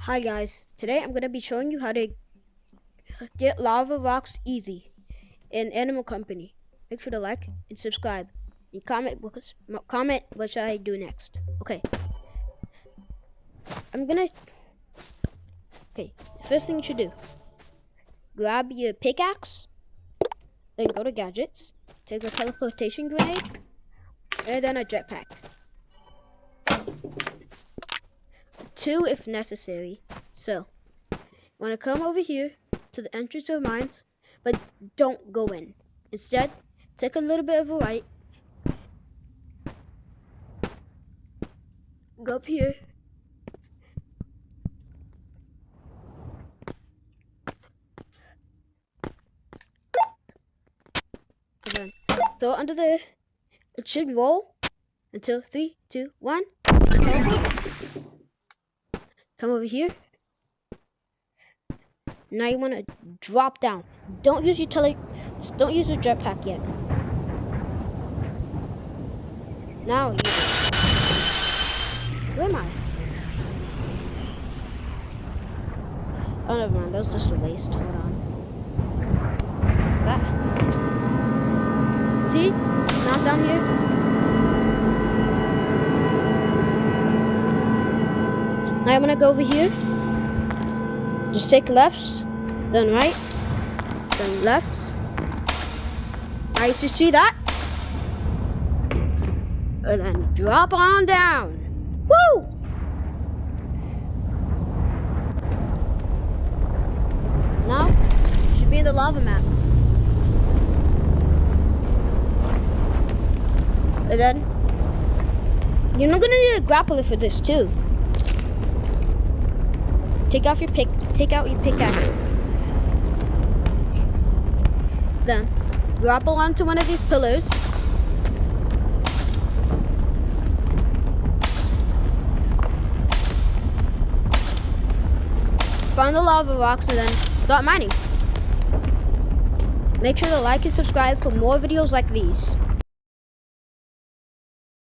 Hi guys, today I'm going to be showing you how to get lava rocks easy in Animal Company. Make sure to like and subscribe and comment what should I do next. Okay, the first thing you should do, grab your pickaxe, then go to gadgets, take a teleportation grenade, and then a jetpack. 2 if necessary. So, you want to come over here to the entrance of mines, but don't go in. Instead, take a little bit of a right, go up here, and then throw it under there. It should roll until 3, 2, 1. Come over here. Now you want to drop down. Don't use your jetpack yet. Now where am I? Oh, never mind. That was just a waste. Hold on. Like that. See? Now I'm down here. Now I'm gonna go over here. Just take lefts, then right, then left. Now you should see that. And then drop on down. Woo! Now, you should be in the lava map. And then, you're not gonna need a grappler for this too. Take out your pickaxe. Then grapple onto one of these pillars. Find the lava rocks and then start mining. Make sure to like and subscribe for more videos like these.